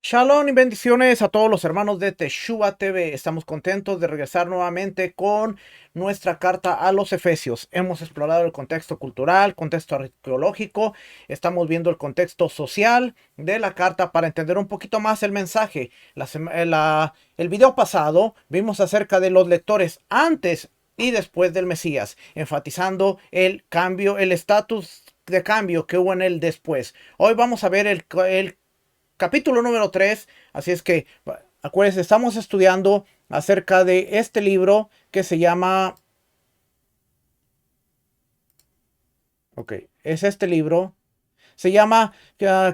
Shalom y bendiciones a todos los hermanos de Teshua TV. Estamos contentos de regresar nuevamente con nuestra carta a los Efesios. Hemos explorado el contexto cultural, contexto arqueológico, estamos viendo el contexto social de la carta para entender un poquito más el mensaje. El video pasado vimos acerca de los lectores antes y después del Mesías, enfatizando el cambio, el estatus de cambio que hubo en el después. Hoy vamos a ver el capítulo número 3, así es que acuérdense, estamos estudiando acerca de este libro que se llama, es este libro, se llama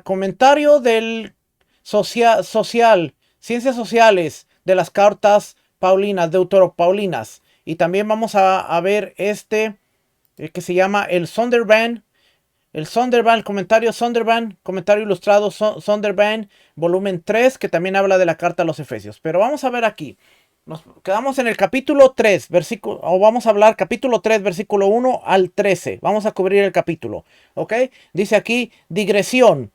Comentario del Social, Ciencias Sociales de las Cartas Paulinas, Deuteropaulinas, y también vamos a ver este que se llama el Sonderbann. El Sonderbann, comentario ilustrado Sonderbann, volumen 3, que también habla de la carta a los Efesios. Pero vamos a ver aquí. Nos quedamos en el capítulo 3, vamos a hablar capítulo 3, versículo 1 al 13. Vamos a cubrir el capítulo, ¿ok? Dice aquí, digresión.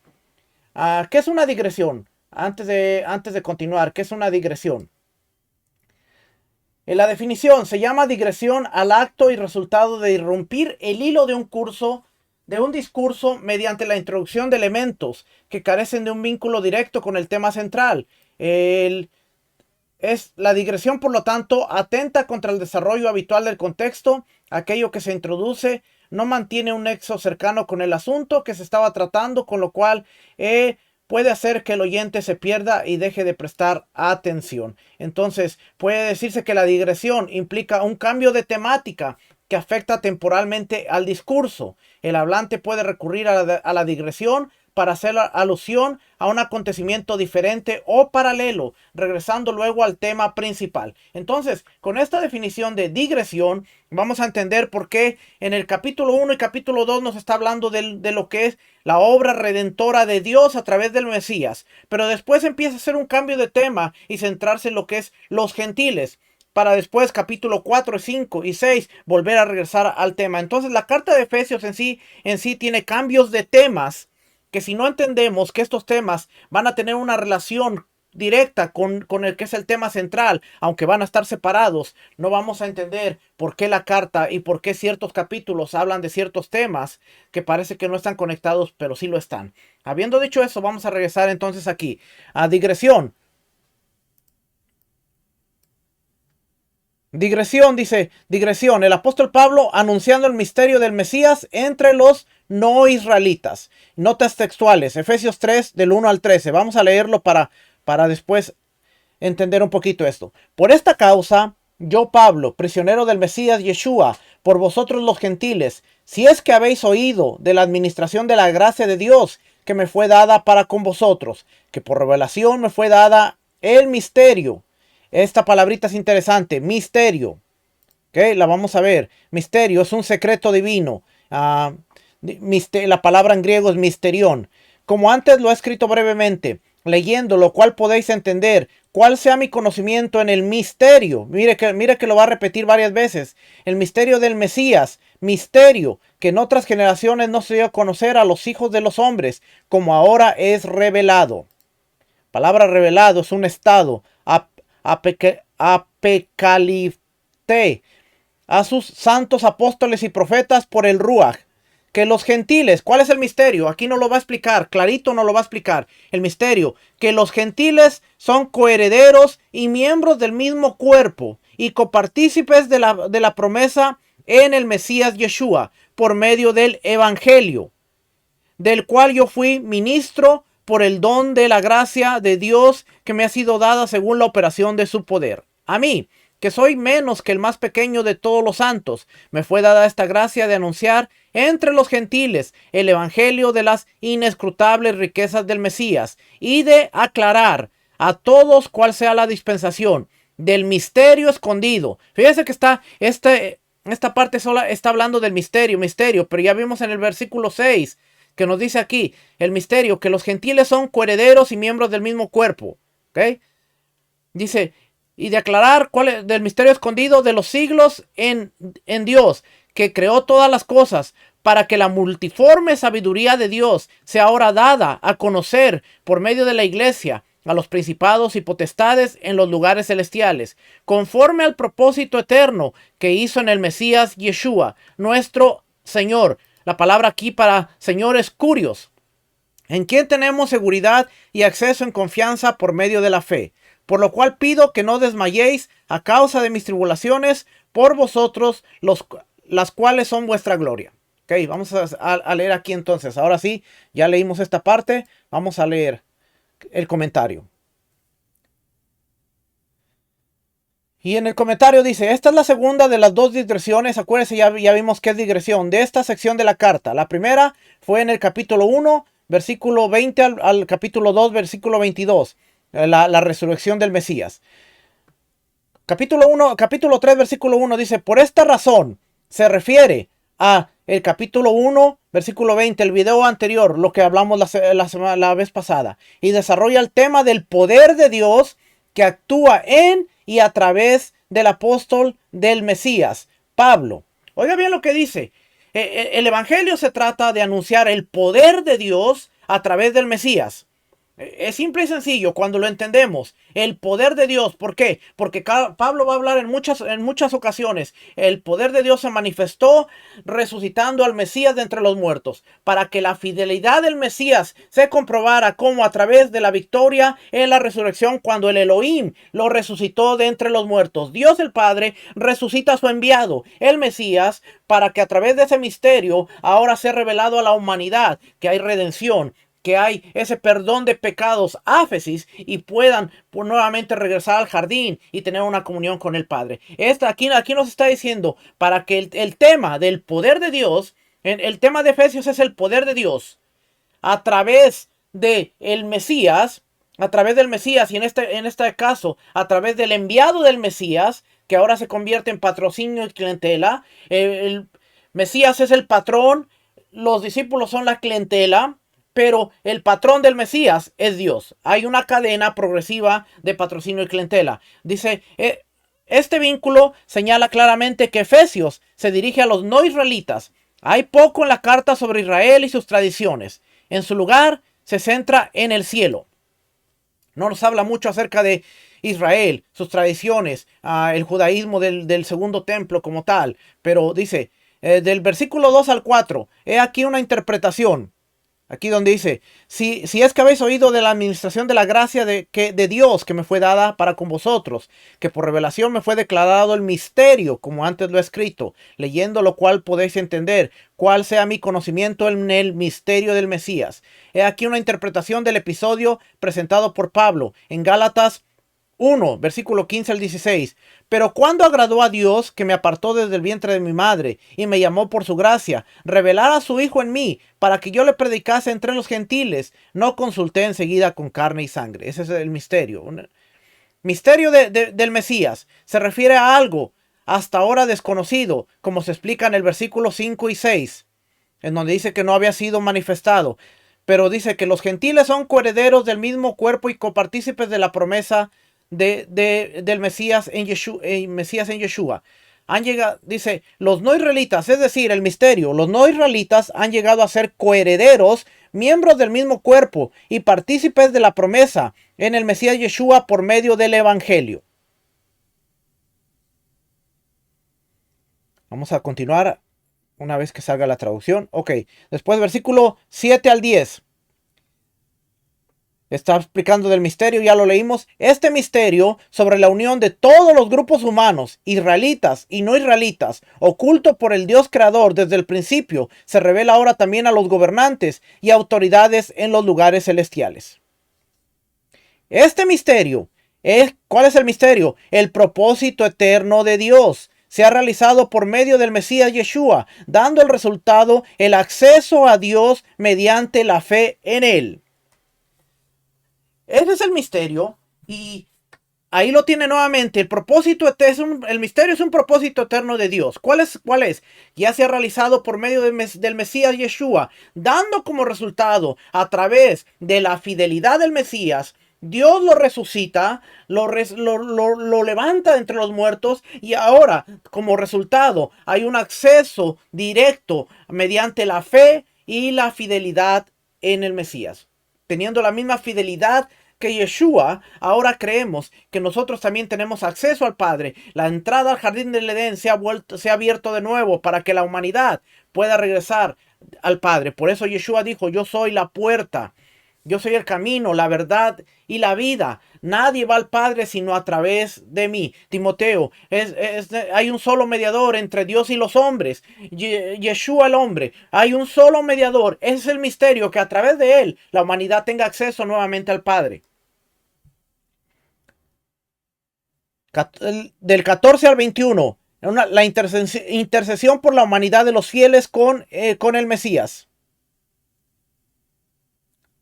¿Qué es una digresión? Antes de continuar, ¿qué es una digresión? En la definición, se llama digresión al acto y resultado de irrumpir el hilo de un discurso mediante la introducción de elementos que carecen de un vínculo directo con el tema central. La digresión, por lo tanto, atenta contra el desarrollo habitual del contexto. Aquello que se introduce no mantiene un nexo cercano con el asunto que se estaba tratando, con lo cual puede hacer que el oyente se pierda y deje de prestar atención. Entonces, puede decirse que la digresión implica un cambio de temática que afecta temporalmente al discurso. El hablante puede recurrir a la digresión para hacer alusión a un acontecimiento diferente o paralelo, regresando luego al tema principal. Entonces, con esta definición de digresión, vamos a entender por qué en el capítulo 1 y capítulo 2 nos está hablando de lo que es la obra redentora de Dios a través del Mesías. Pero después empieza a hacer un cambio de tema y centrarse en lo que es los gentiles, para después capítulo 4, 5 y 6 volver a regresar al tema. Entonces la carta de Efesios en sí tiene cambios de temas que, si no entendemos que estos temas van a tener una relación directa con el que es el tema central, aunque van a estar separados, no vamos a entender por qué la carta y por qué ciertos capítulos hablan de ciertos temas que parece que no están conectados, pero sí lo están. Habiendo dicho eso, vamos a regresar entonces aquí a digresión. Digresión, dice, digresión, el apóstol Pablo anunciando el misterio del Mesías entre los no israelitas. Notas textuales, Efesios 3 del 1 al 13. Vamos a leerlo para después entender un poquito esto. Por esta causa, yo Pablo, prisionero del Mesías Yeshua, por vosotros los gentiles, si es que habéis oído de la administración de la gracia de Dios que me fue dada para con vosotros, que por revelación me fue dada el misterio. Esta palabrita es interesante, misterio. ¿Okay? La vamos a ver. Misterio es un secreto divino. La palabra en griego es misterión. Como antes lo he escrito brevemente, leyendo lo cual podéis entender cuál sea mi conocimiento en el misterio. Mire que lo va a repetir varias veces. El misterio del Mesías. Misterio que en otras generaciones no se dio a conocer a los hijos de los hombres, como ahora es revelado. Palabra revelado es un estado. Apecalipte a sus santos apóstoles y profetas por el Ruach, que los gentiles, ¿cuál es el misterio? Aquí no lo va a explicar, clarito no lo va a explicar. El misterio, que los gentiles son coherederos y miembros del mismo cuerpo y copartícipes de la promesa en el Mesías Yeshua, por medio del Evangelio, del cual yo fui ministro por el don de la gracia de Dios que me ha sido dada según la operación de su poder. A mí, que soy menos que el más pequeño de todos los santos, me fue dada esta gracia de anunciar entre los gentiles el evangelio de las inescrutables riquezas del Mesías y de aclarar a todos cuál sea la dispensación del misterio escondido. Fíjense que esta parte sola está hablando del misterio, pero ya vimos en el versículo 6 que nos dice aquí, el misterio, que los gentiles son coherederos y miembros del mismo cuerpo. ¿Ok? Dice, y de aclarar cuál es del misterio escondido de los siglos en Dios, que creó todas las cosas, para que la multiforme sabiduría de Dios sea ahora dada a conocer por medio de la iglesia a los principados y potestades en los lugares celestiales, conforme al propósito eterno que hizo en el Mesías Yeshua, nuestro Señor. La palabra aquí para Señor es Curios, en quien tenemos seguridad y acceso en confianza por medio de la fe. Por lo cual pido que no desmayéis a causa de mis tribulaciones por vosotros, las cuales son vuestra gloria. Ok, vamos a leer aquí entonces. Ahora sí, ya leímos esta parte. Vamos a leer el comentario. Y en el comentario dice, esta es la segunda de las dos digresiones. Acuérdense, ya vimos que es digresión de esta sección de la carta. La primera fue en el capítulo 1, versículo 20 al capítulo 2, versículo 22. La resurrección del Mesías. Capítulo 3, versículo 1 dice, por esta razón se refiere a el capítulo 1, versículo 20, el video anterior, lo que hablamos la vez pasada, y desarrolla el tema del poder de Dios que actúa en y a través del apóstol del Mesías, Pablo. Oiga bien lo que dice. El evangelio se trata de anunciar el poder de Dios a través del Mesías. Es simple y sencillo cuando lo entendemos. El poder de Dios. ¿Por qué? Porque Pablo va a hablar en muchas ocasiones. El poder de Dios se manifestó resucitando al Mesías de entre los muertos. Para que la fidelidad del Mesías se comprobara como a través de la victoria en la resurrección cuando el Elohim lo resucitó de entre los muertos. Dios el Padre resucita a su enviado, el Mesías, para que a través de ese misterio ahora sea revelado a la humanidad que hay redención, que hay ese perdón de pecados, áfesis, y puedan nuevamente regresar al jardín y tener una comunión con el Padre. Aquí nos está diciendo para que el tema del poder de Dios, el tema de Efesios es el poder de Dios a través de el Mesías, a través del Mesías, y en este caso a través del enviado del Mesías, que ahora se convierte en patrocinio y clientela. El Mesías es el patrón, los discípulos son la clientela, pero el patrón del Mesías es Dios. Hay una cadena progresiva de patrocinio y clientela. Dice, este vínculo señala claramente que Efesios se dirige a los no israelitas. Hay poco en la carta sobre Israel y sus tradiciones. En su lugar se centra en el cielo. No nos habla mucho acerca de Israel, sus tradiciones, el judaísmo del segundo templo como tal. Pero dice, del versículo 2 al 4, he aquí una interpretación. Aquí donde dice, si es que habéis oído de la administración de la gracia de Dios que me fue dada para con vosotros, que por revelación me fue declarado el misterio, como antes lo he escrito, leyendo lo cual podéis entender cuál sea mi conocimiento en el misterio del Mesías. He aquí una interpretación del episodio presentado por Pablo en Gálatas 1, versículo 15 al 16. Pero cuando agradó a Dios, que me apartó desde el vientre de mi madre y me llamó por su gracia, revelar a su Hijo en mí, para que yo le predicase entre los gentiles, no consulté enseguida con carne y sangre. Ese es el misterio. Un misterio del Mesías. Se refiere a algo hasta ahora desconocido, como se explica en el versículo 5 y 6, en donde dice que no había sido manifestado. Pero dice que los gentiles son coherederos del mismo cuerpo y copartícipes de la promesa del Mesías en Yeshua. Han llegado, dice, los no israelitas, es decir, el misterio, los no israelitas han llegado a ser coherederos, miembros del mismo cuerpo y partícipes de la promesa en el Mesías Yeshua por medio del Evangelio. Vamos a continuar una vez que salga la traducción. Ok, después versículo 7 al 10. Está explicando del misterio, ya lo leímos. Este misterio sobre la unión de todos los grupos humanos, israelitas y no israelitas, oculto por el Dios creador desde el principio, se revela ahora también a los gobernantes y autoridades en los lugares celestiales. Este misterio, ¿cuál es el misterio? El propósito eterno de Dios se ha realizado por medio del Mesías Yeshua, dando el resultado, el acceso a Dios mediante la fe en él. Ese es el misterio Y ahí lo tiene nuevamente. El propósito el misterio es un propósito eterno de Dios. ¿Cuál es? ¿Cuál es? Ya se ha realizado por medio del Mesías Yeshua, dando como resultado a través de la fidelidad del Mesías. Dios lo resucita, lo levanta de entre los muertos y ahora como resultado hay un acceso directo mediante la fe y la fidelidad en el Mesías. Teniendo la misma fidelidad que Yeshua, ahora creemos que nosotros también tenemos acceso al Padre. La entrada al jardín del Edén se ha abierto de nuevo para que la humanidad pueda regresar al Padre. Por eso Yeshua dijo, yo soy la puerta, yo soy el camino, la verdad y la vida. Nadie va al Padre sino a través de mí. Timoteo, hay un solo mediador entre Dios y los hombres. Yeshua el hombre. Hay un solo mediador. Ese es el misterio, que a través de él la humanidad tenga acceso nuevamente al Padre. Del 14 al 21, la intercesión por la humanidad de los fieles con el Mesías.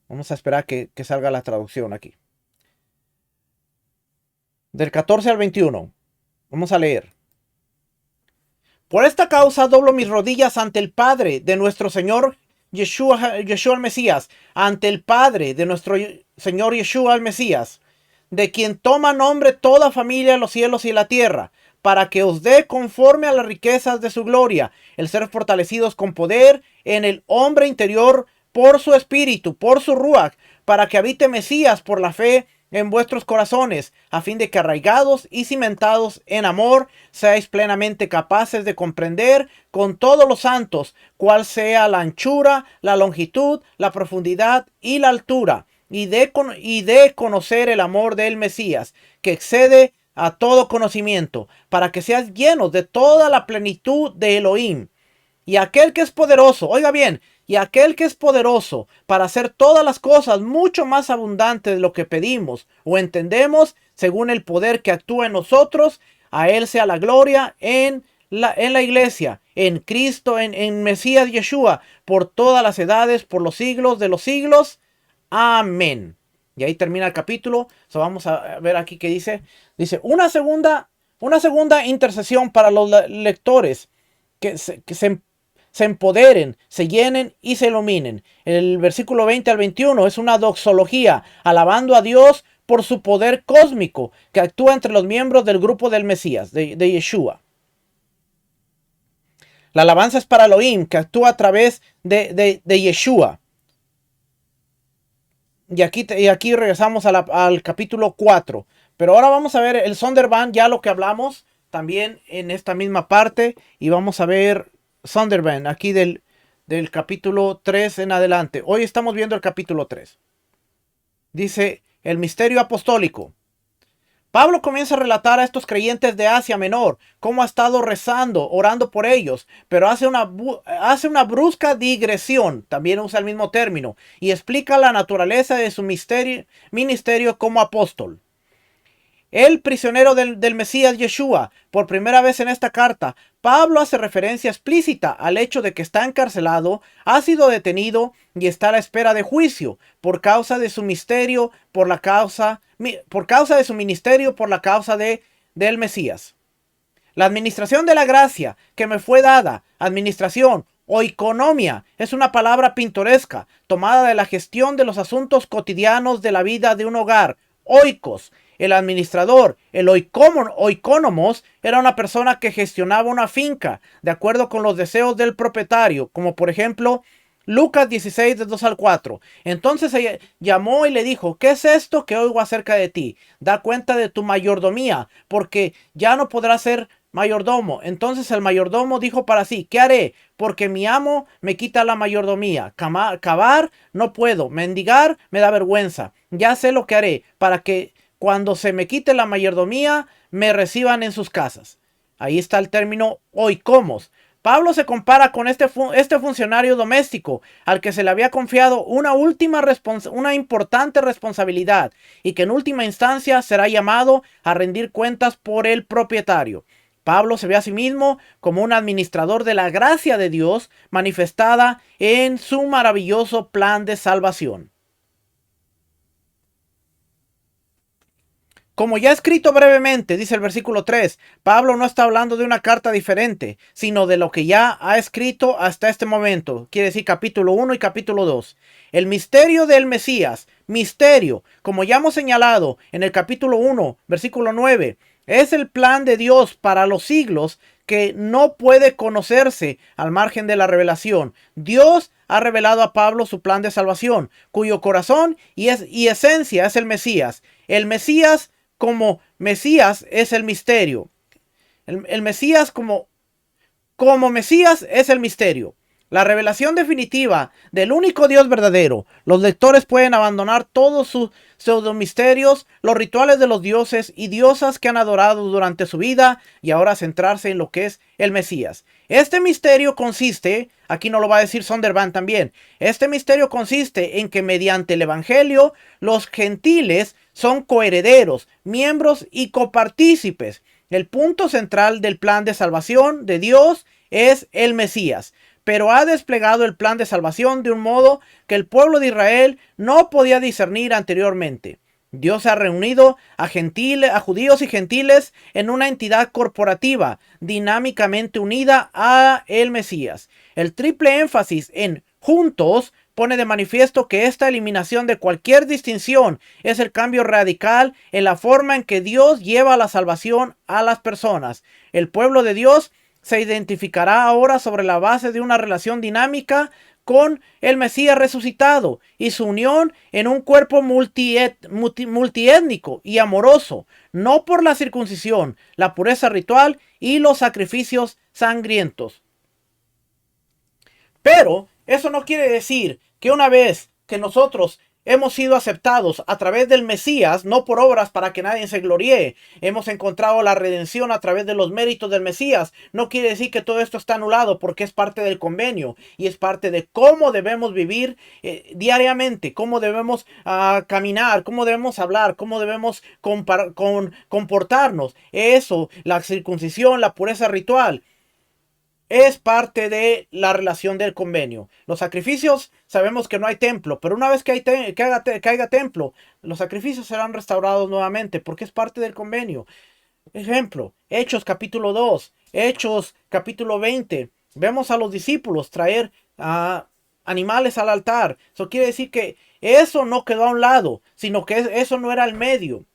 Vamos a esperar que salga la traducción aquí. Del 14 al 21. Vamos a leer. Por esta causa doblo mis rodillas ante el Padre de nuestro Señor Yeshua el Mesías, ante el Padre de nuestro Señor Yeshua el Mesías, de quien toma nombre toda familia en los cielos y la tierra, para que os dé conforme a las riquezas de su gloria, el ser fortalecidos con poder en el hombre interior por su espíritu, por su ruach, para que habite Mesías por la fe en vuestros corazones, a fin de que arraigados y cimentados en amor, seáis plenamente capaces de comprender con todos los santos cuál sea la anchura, la longitud, la profundidad y la altura, y de conocer el amor del Mesías, que excede a todo conocimiento, para que seas llenos de toda la plenitud de Elohim. Y aquel que es poderoso, oiga bien, y aquel que es poderoso para hacer todas las cosas mucho más abundantes de lo que pedimos o entendemos, según el poder que actúa en nosotros, a él sea la gloria en la iglesia, en Cristo, en Mesías Yeshua, por todas las edades, por los siglos de los siglos. Amén. Y ahí termina el capítulo. Vamos a ver aquí que dice. Dice, una segunda intercesión para los lectores que se empoderen, se llenen y se iluminen. El versículo 20 al 21 es una doxología, alabando a Dios por su poder cósmico que actúa entre los miembros del grupo del Mesías, de Yeshua. La alabanza es para Elohim, que actúa a través de Yeshua. Y aquí regresamos al capítulo 4. Pero ahora vamos a ver el Sonderban, ya lo que hablamos también en esta misma parte. Y vamos a ver Sonderban, aquí del capítulo 3 en adelante. Hoy estamos viendo el capítulo 3. Dice, el misterio apostólico. Pablo comienza a relatar a estos creyentes de Asia Menor cómo ha estado rezando, orando por ellos, pero hace una brusca digresión, también usa el mismo término, y explica la naturaleza de su ministerio como apóstol. El prisionero del Mesías Yeshua, por primera vez en esta carta, Pablo hace referencia explícita al hecho de que está encarcelado, ha sido detenido y está a la espera de juicio por causa de su misterio, por causa de su ministerio, por la causa del Mesías. La administración de la gracia que me fue dada, administración o economía, es una palabra pintoresca tomada de la gestión de los asuntos cotidianos de la vida de un hogar, oikos. El administrador, el oikonomos, era una persona que gestionaba una finca de acuerdo con los deseos del propietario, como por ejemplo Lucas 16, de 2 al 4. Entonces ella llamó y le dijo, ¿qué es esto que oigo acerca de ti? Da cuenta de tu mayordomía, porque ya no podrás ser mayordomo. Entonces el mayordomo dijo para sí, ¿qué haré? Porque mi amo me quita la mayordomía. Cavar no puedo, mendigar me da vergüenza. Ya sé lo que haré para que cuando se me quite la mayordomía, me reciban en sus casas. Ahí está el término oikomos. Pablo se compara con este funcionario doméstico al que se le había confiado una importante responsabilidad y que en última instancia será llamado a rendir cuentas por el propietario. Pablo se ve a sí mismo como un administrador de la gracia de Dios manifestada en su maravilloso plan de salvación. Como ya escrito brevemente, dice el versículo 3, Pablo no está hablando de una carta diferente, sino de lo que ya ha escrito hasta este momento. Quiere decir capítulo 1 y capítulo 2. El misterio del Mesías, misterio, como ya hemos señalado en el capítulo 1, versículo 9, es el plan de Dios para los siglos que no puede conocerse al margen de la revelación. Dios ha revelado a Pablo su plan de salvación, cuyo corazón y esencia es el Mesías. El Mesías como Mesías es el misterio. El Mesías como Mesías es el misterio. La revelación definitiva del único Dios verdadero. Los lectores pueden abandonar todos sus pseudomisterios, los rituales de los dioses y diosas que han adorado durante su vida y ahora centrarse en lo que es el Mesías. Este misterio consiste, aquí nos lo va a decir Sondervan también, este misterio consiste en que mediante el Evangelio los gentiles son coherederos, miembros y copartícipes. El punto central del plan de salvación de Dios es el Mesías, pero ha desplegado el plan de salvación de un modo que el pueblo de Israel no podía discernir anteriormente. Dios ha reunido a judíos y gentiles en una entidad corporativa dinámicamente unida a el Mesías. El triple énfasis en juntos pone de manifiesto que esta eliminación de cualquier distinción es el cambio radical en la forma en que Dios lleva la salvación a las personas. El pueblo de Dios se identificará ahora sobre la base de una relación dinámica con el Mesías resucitado y su unión en un cuerpo multiétnico y amoroso, no por la circuncisión, la pureza ritual y los sacrificios sangrientos. Pero eso no quiere decir que una vez que nosotros hemos sido aceptados a través del Mesías, no por obras para que nadie se gloríe, hemos encontrado la redención a través de los méritos del Mesías, no quiere decir que todo esto está anulado porque es parte del convenio y es parte de cómo debemos vivir diariamente, cómo debemos caminar, cómo debemos hablar, cómo debemos comportarnos. Eso, la circuncisión, la pureza ritual, es parte de la relación del convenio. Los sacrificios, sabemos que no hay templo, pero una vez que, haya templo, los sacrificios serán restaurados nuevamente porque es parte del convenio. Ejemplo, Hechos capítulo 2, Hechos capítulo 20. Vemos a los discípulos traer animales al altar. Eso quiere decir que eso no quedó a un lado, sino que eso no era el medio.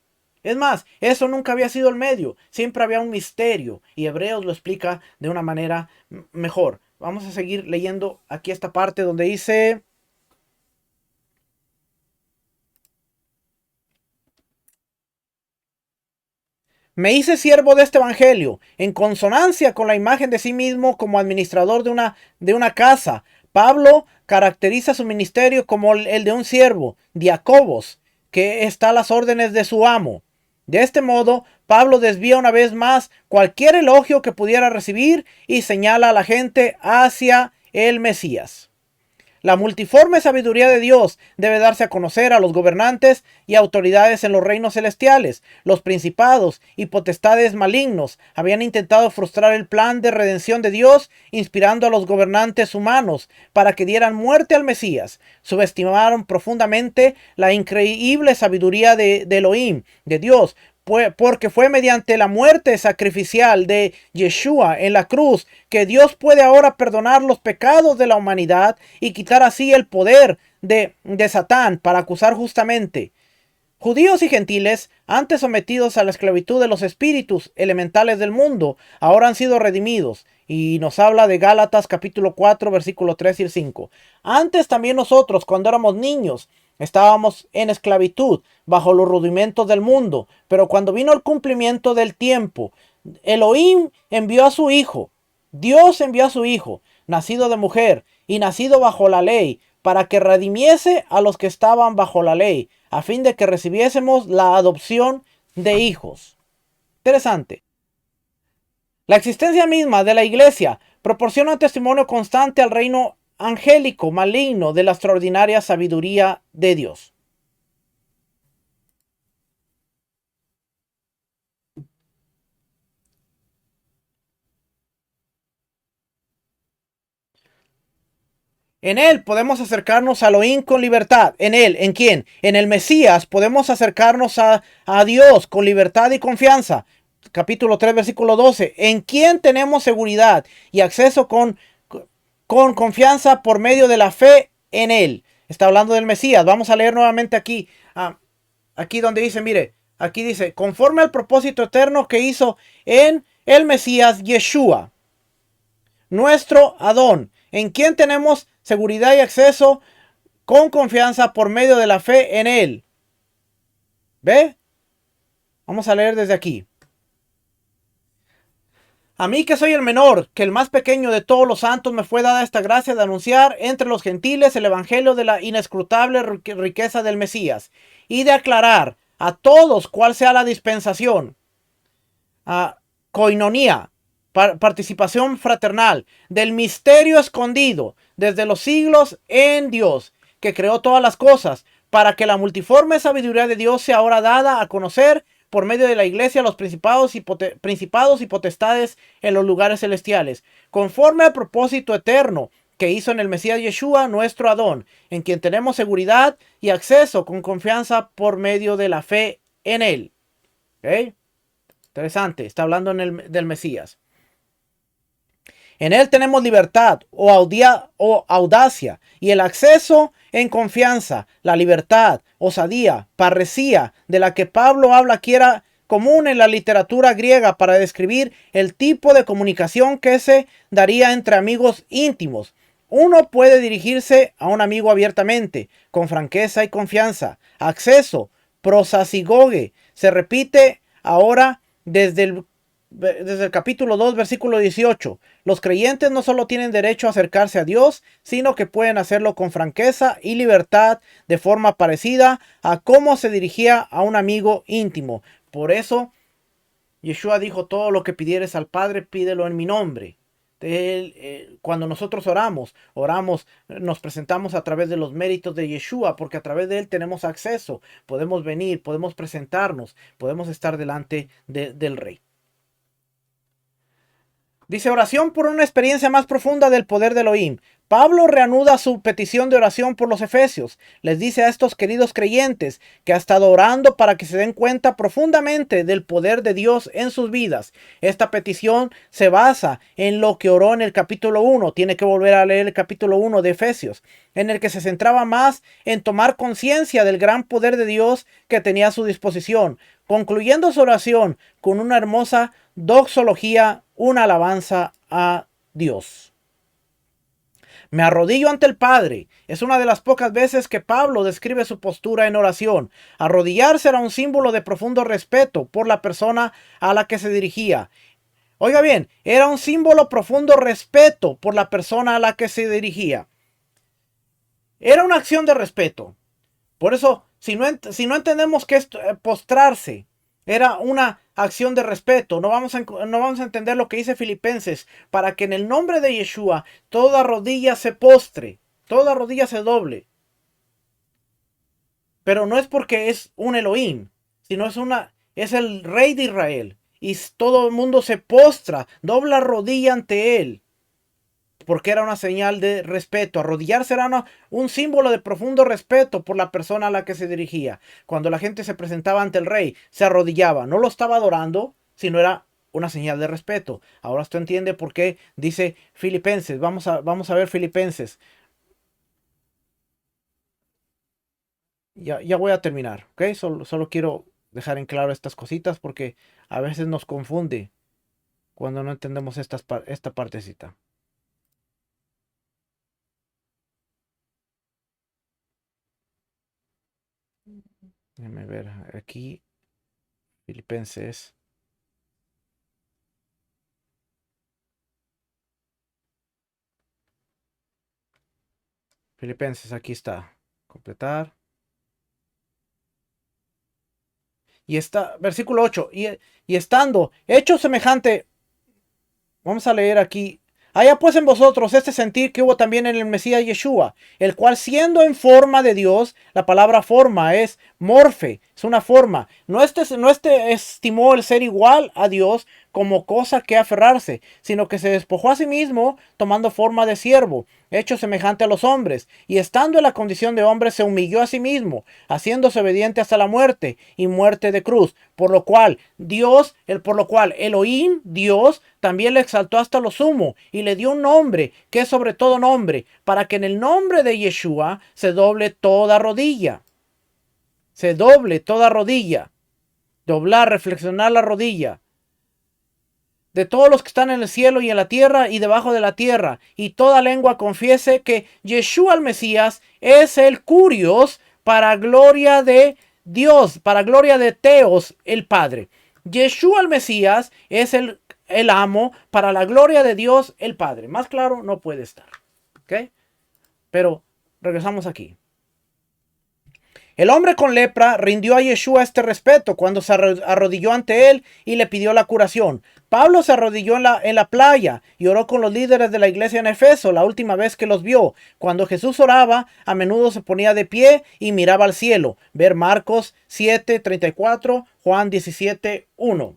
Es más, eso nunca había sido el medio, siempre había un misterio y Hebreos lo explica de una manera mejor. Vamos a seguir leyendo aquí esta parte donde dice: me hice siervo de este evangelio, en consonancia con la imagen de sí mismo como administrador de una casa. Pablo caracteriza su ministerio como el de un siervo, diacobos, que está a las órdenes de su amo. De este modo, Pablo desvía una vez más cualquier elogio que pudiera recibir y señala a la gente hacia el Mesías. La multiforme sabiduría de Dios debe darse a conocer a los gobernantes y autoridades en los reinos celestiales. Los principados y potestades malignos habían intentado frustrar el plan de redención de Dios, inspirando a los gobernantes humanos para que dieran muerte al Mesías. Subestimaron profundamente la increíble sabiduría de Elohim, de Dios, porque fue mediante la muerte sacrificial de Yeshua en la cruz que Dios puede ahora perdonar los pecados de la humanidad y quitar así el poder de Satán para acusar justamente. Judíos y gentiles, antes sometidos a la esclavitud de los espíritus elementales del mundo, ahora han sido redimidos. Y nos habla de Gálatas capítulo 4, versículo 3 y el 5. Antes también nosotros, cuando éramos niños, estábamos en esclavitud, bajo los rudimentos del mundo. Pero cuando vino el cumplimiento del tiempo, Elohim envió a su Hijo. Dios envió a su Hijo, nacido de mujer y nacido bajo la ley, para que redimiese a los que estaban bajo la ley, a fin de que recibiésemos la adopción de hijos. Interesante. La existencia misma de la iglesia proporciona un testimonio constante al reino angélico maligno de la extraordinaria sabiduría de Dios. En Él podemos acercarnos a Elohim con libertad. En Él, ¿en quién? En el Mesías podemos acercarnos a Dios con libertad y confianza. Capítulo 3, versículo 12. ¿En quién tenemos seguridad y acceso con confianza por medio de la fe en Él? Está hablando del Mesías. Vamos a leer nuevamente aquí. Aquí donde dice, mire, aquí dice, conforme al propósito eterno que hizo en el Mesías Yeshua, nuestro Adón, en quien tenemos seguridad y acceso con confianza por medio de la fe en Él. ¿Ve? Vamos a leer desde aquí. A mí que soy el menor, que el más pequeño de todos los santos, me fue dada esta gracia de anunciar entre los gentiles el evangelio de la inescrutable riqueza del Mesías y de aclarar a todos cuál sea la dispensación, coinonía, participación fraternal del misterio escondido desde los siglos en Dios, que creó todas las cosas, para que la multiforme sabiduría de Dios sea ahora dada a conocer por medio de la iglesia a los principados y potestades en los lugares celestiales, conforme al propósito eterno que hizo en el Mesías Yeshua, nuestro Adón, en quien tenemos seguridad y acceso con confianza por medio de la fe en Él. ¿Okay? Interesante, está hablando del Mesías. En Él tenemos libertad o audacia y el acceso en confianza, la libertad, osadía, parresía, de la que Pablo habla aquí era común en la literatura griega para describir el tipo de comunicación que se daría entre amigos íntimos. Uno puede dirigirse a un amigo abiertamente, con franqueza y confianza. Acceso, prosasigoge, se repite ahora desde el capítulo 2, versículo 18. Los creyentes no solo tienen derecho a acercarse a Dios, sino que pueden hacerlo con franqueza y libertad, de forma parecida a cómo se dirigía a un amigo íntimo. Por eso, Yeshua dijo, todo lo que pidieres al Padre, pídelo en mi nombre. Cuando nosotros oramos, nos presentamos a través de los méritos de Yeshua, porque a través de Él tenemos acceso, podemos venir, podemos presentarnos, podemos estar delante del Rey. Dice, oración por una experiencia más profunda del poder de Elohim. Pablo reanuda su petición de oración por los efesios. Les dice a estos queridos creyentes que ha estado orando para que se den cuenta profundamente del poder de Dios en sus vidas. Esta petición se basa en lo que oró en el capítulo 1. Tiene que volver a leer el capítulo 1 de Efesios, en el que se centraba más en tomar conciencia del gran poder de Dios que tenía a su disposición, concluyendo su oración con una hermosa doxología, una alabanza a Dios. Me arrodillo ante el Padre. Es una de las pocas veces que Pablo describe su postura en oración. Arrodillarse era un símbolo de profundo respeto por la persona a la que se dirigía. Oiga bien, era un símbolo profundo respeto por la persona a la que se dirigía. Era una acción de respeto. Por eso, si no entendemos que es postrarse, era una acción de respeto. No vamos a entender lo que dice Filipenses, para que en el nombre de Yeshua toda rodilla se postre, toda rodilla se doble. Pero no es porque es un Elohim, sino es el Rey de Israel. Y todo el mundo se postra, dobla rodilla ante él, porque era una señal de respeto. Arrodillarse era un símbolo de profundo respeto por la persona a la que se dirigía. Cuando la gente se presentaba ante el rey, se arrodillaba. No lo estaba adorando, sino era una señal de respeto. Ahora usted entiende por qué dice Filipenses. Vamos a ver Filipenses. Ya voy a terminar, ¿ok? Solo quiero dejar en claro estas cositas porque a veces nos confunde cuando no entendemos esta partecita. Déjame ver aquí. Filipenses. Filipenses, aquí está. Completar. Y está, versículo 8. Y estando hecho semejante. Vamos a leer aquí. Haya pues en vosotros este sentir que hubo también en el Mesías Yeshua, el cual siendo en forma de Dios, la palabra forma es morfe, es una forma. No estimó el ser igual a Dios como cosa que aferrarse, sino que se despojó a sí mismo, tomando forma de siervo, hecho semejante a los hombres, y estando en la condición de hombre se humilló a sí mismo, haciéndose obediente hasta la muerte, y muerte de cruz, por lo cual Elohim, Dios, también le exaltó hasta lo sumo, y le dio un nombre, que es sobre todo nombre, para que en el nombre de Yeshua se doble toda rodilla. Se doble toda rodilla. Doblar, reflexionar la rodilla. De todos los que están en el cielo y en la tierra y debajo de la tierra, y toda lengua confiese que Yeshua el Mesías es el Curios para gloria de Dios, para gloria de Teos el Padre. Yeshua el Mesías es el amo para la gloria de Dios el Padre. Más claro no puede estar. ¿Ok? Pero regresamos aquí. El hombre con lepra rindió a Yeshua este respeto cuando se arrodilló ante él y le pidió la curación. Pablo se arrodilló en la playa y oró con los líderes de la iglesia en Efeso la última vez que los vio. Cuando Jesús oraba, a menudo se ponía de pie y miraba al cielo. Ver Marcos 7:34, Juan 17:1.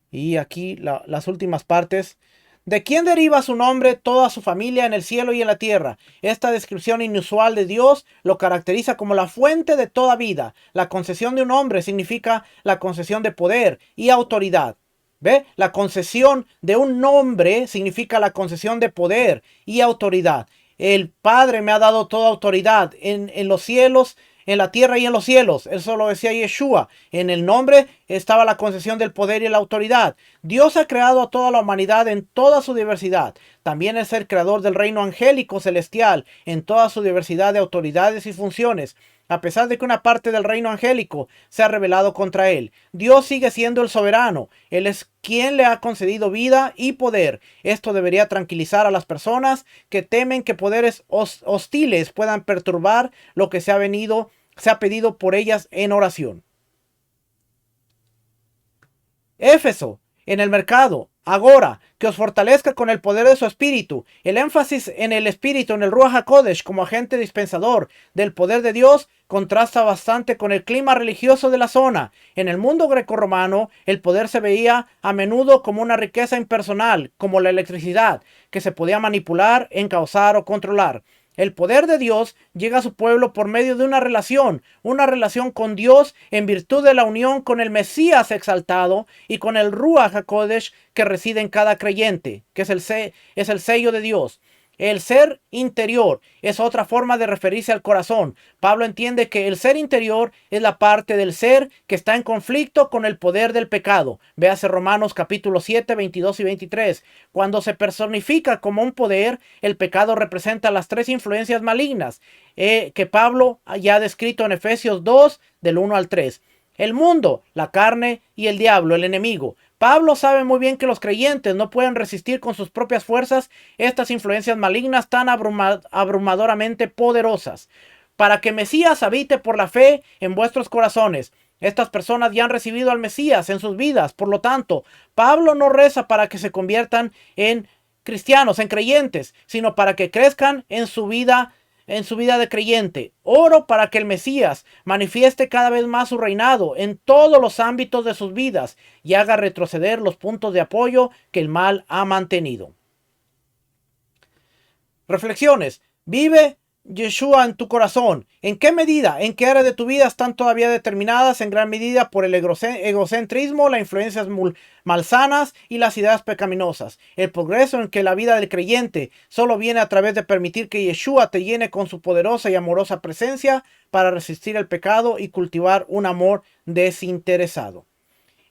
Y aquí las últimas partes. ¿De quién deriva su nombre toda su familia en el cielo y en la tierra? Esta descripción inusual de Dios lo caracteriza como la fuente de toda vida. La concesión de un hombre significa la concesión de poder y autoridad. ¿Ve? La concesión de un nombre significa la concesión de poder y autoridad. El Padre me ha dado toda autoridad en los cielos, en la tierra y en los cielos. Eso lo decía Yeshua. En el nombre estaba la concesión del poder y la autoridad. Dios ha creado a toda la humanidad en toda su diversidad. También es el creador del reino angélico celestial en toda su diversidad de autoridades y funciones. A pesar de que una parte del reino angélico se ha rebelado contra él, Dios sigue siendo el soberano. Él es quien le ha concedido vida y poder. Esto debería tranquilizar a las personas que temen que poderes hostiles puedan perturbar lo que se ha pedido por ellas en oración. Éfeso, en el mercado, agora, que os fortalezca con el poder de su espíritu. El énfasis en el espíritu, en el Ruach HaKodesh, como agente dispensador del poder de Dios, contrasta bastante con el clima religioso de la zona. En el mundo grecorromano, el poder se veía a menudo como una riqueza impersonal, como la electricidad, que se podía manipular, encauzar o controlar. El poder de Dios llega a su pueblo por medio de una relación con Dios en virtud de la unión con el Mesías exaltado y con el Ruach HaKodesh que reside en cada creyente, que es el sello de Dios. El ser interior es otra forma de referirse al corazón. Pablo entiende que el ser interior es la parte del ser que está en conflicto con el poder del pecado. Véase Romanos capítulo 7, 22 y 23. Cuando se personifica como un poder, el pecado representa las tres influencias malignas que Pablo ya ha descrito en Efesios 2, del 1 al 3. El mundo, la carne y el diablo, el enemigo. Pablo sabe muy bien que los creyentes no pueden resistir con sus propias fuerzas estas influencias malignas tan abrumadoramente poderosas. Para que Mesías habite por la fe en vuestros corazones. Estas personas ya han recibido al Mesías en sus vidas. Por lo tanto, Pablo no reza para que se conviertan en cristianos, en creyentes, sino para que crezcan en su vida de creyente. Oro para que el Mesías manifieste cada vez más su reinado en todos los ámbitos de sus vidas y haga retroceder los puntos de apoyo que el mal ha mantenido. Reflexiones. Vive Yeshua en tu corazón. ¿En qué medida, en qué área de tu vida están todavía determinadas en gran medida por el egocentrismo, las influencias malsanas y las ideas pecaminosas? El progreso en que la vida del creyente solo viene a través de permitir que Yeshua te llene con su poderosa y amorosa presencia para resistir el pecado y cultivar un amor desinteresado.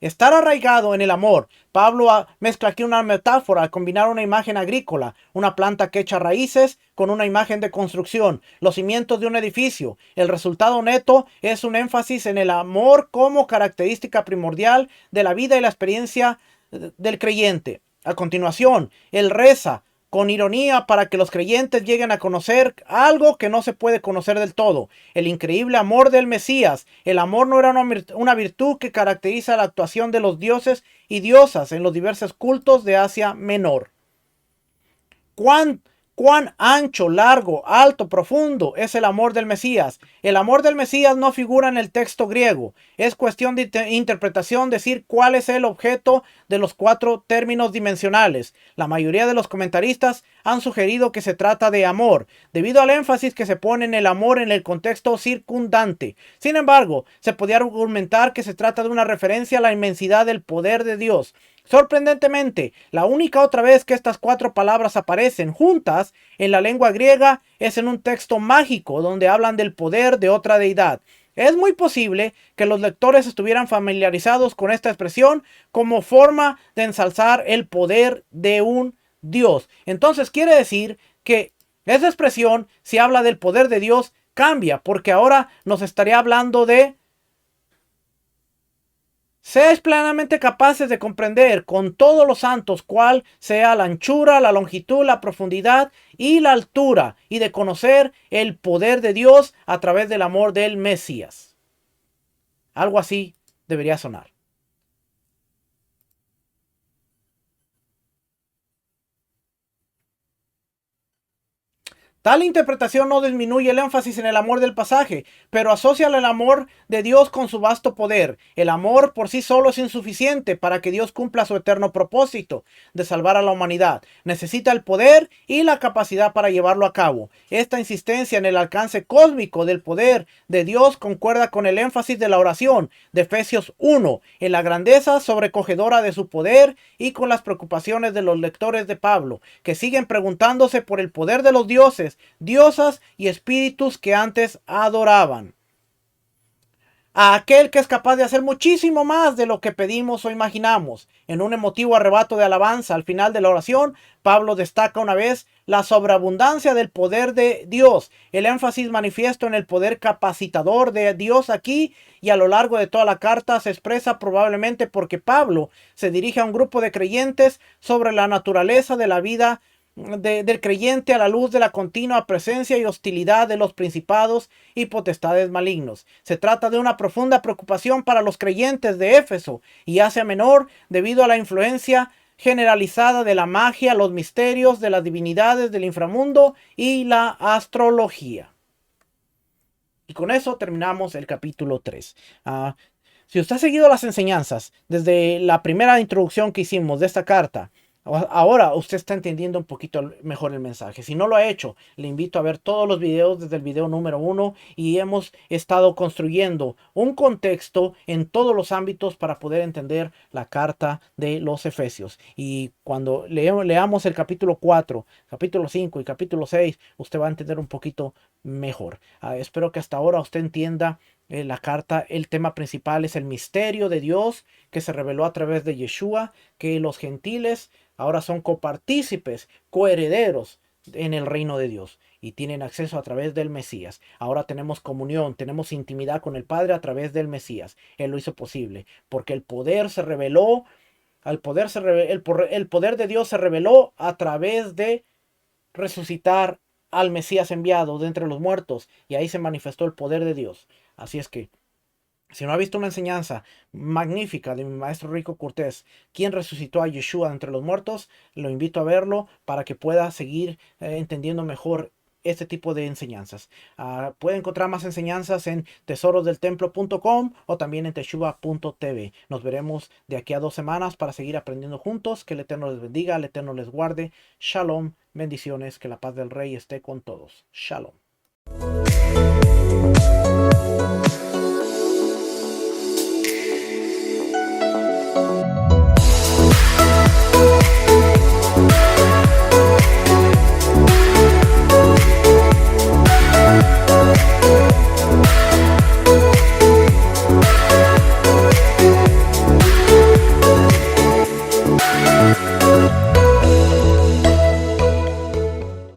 Estar arraigado en el amor. Pablo mezcla aquí una metáfora al combinar una imagen agrícola, una planta que echa raíces, con una imagen de construcción, los cimientos de un edificio. El resultado neto es un énfasis en el amor como característica primordial de la vida y la experiencia del creyente. A continuación, él reza con ironía para que los creyentes lleguen a conocer algo que no se puede conocer del todo: el increíble amor del Mesías. El amor no era una virtud que caracteriza la actuación de los dioses y diosas en los diversos cultos de Asia Menor. cuán ancho, largo, alto, profundo es el amor del Mesías. El amor del Mesías no figura en el texto griego. Es cuestión de interpretación decir cuál es el objeto de los 4 términos dimensionales. La mayoría de los comentaristas han sugerido que se trata de amor, debido al énfasis que se pone en el amor en el contexto circundante. Sin embargo, se podría argumentar que se trata de una referencia a la inmensidad del poder de Dios. Sorprendentemente, la única otra vez que estas 4 palabras aparecen juntas en la lengua griega es en un texto mágico donde hablan del poder de otra deidad. Es muy posible que los lectores estuvieran familiarizados con esta expresión como forma de ensalzar el poder de un Dios. Entonces quiere decir que esa expresión, si habla del poder de Dios, cambia, porque ahora nos estaría hablando de seáis plenamente capaces de comprender con todos los santos cuál sea la anchura, la longitud, la profundidad y la altura, y de conocer el poder de Dios a través del amor del Mesías. Algo así debería sonar. Tal interpretación no disminuye el énfasis en el amor del pasaje, pero asocia el amor de Dios con su vasto poder. El amor por sí solo es insuficiente para que Dios cumpla su eterno propósito de salvar a la humanidad. Necesita el poder y la capacidad para llevarlo a cabo. Esta insistencia en el alcance cósmico del poder de Dios concuerda con el énfasis de la oración de Efesios 1, en la grandeza sobrecogedora de su poder y con las preocupaciones de los lectores de Pablo, que siguen preguntándose por el poder de los dioses, diosas y espíritus que antes adoraban. A aquel que es capaz de hacer muchísimo más de lo que pedimos o imaginamos. En un emotivo arrebato de alabanza al final de la oración, Pablo destaca una vez la sobreabundancia del poder de Dios, el énfasis manifiesto en el poder capacitador de Dios aquí y a lo largo de toda la carta se expresa probablemente porque Pablo se dirige a un grupo de creyentes sobre la naturaleza de la vida del creyente a la luz de la continua presencia y hostilidad de los principados y potestades malignos. Se trata de una profunda preocupación para los creyentes de Éfeso y Asia Menor debido a la influencia generalizada de la magia, los misterios de las divinidades del inframundo y la astrología. Y con eso terminamos el capítulo 3. Si usted ha seguido las enseñanzas desde la primera introducción que hicimos de esta carta, ahora usted está entendiendo un poquito mejor el mensaje. Si no lo ha hecho, le invito a ver todos los videos desde el video número 1 y hemos estado construyendo un contexto en todos los ámbitos para poder entender la carta de los Efesios. Y cuando leamos el capítulo 4, capítulo 5 y capítulo 6, usted va a entender un poquito mejor. Espero que hasta ahora usted entienda la carta. El tema principal es el misterio de Dios que se reveló a través de Yeshua, que los gentiles ahora son copartícipes, coherederos en el reino de Dios y tienen acceso a través del Mesías. Ahora tenemos comunión, tenemos intimidad con el Padre a través del Mesías. Él lo hizo posible porque el poder se reveló, el poder de Dios se reveló a través de resucitar al Mesías enviado de entre los muertos y ahí se manifestó el poder de Dios. Así es que si no ha visto una enseñanza magnífica de mi maestro Rico Cortés, quien resucitó a Yeshua entre los muertos, lo invito a verlo para que pueda seguir entendiendo mejor este tipo de enseñanzas. Puede encontrar más enseñanzas en tesorosdeltemplo.com o también en teshuva.tv. Nos veremos de aquí a 2 semanas para seguir aprendiendo juntos. Que el Eterno les bendiga, el Eterno les guarde. Shalom, bendiciones, que la paz del Rey esté con todos. Shalom.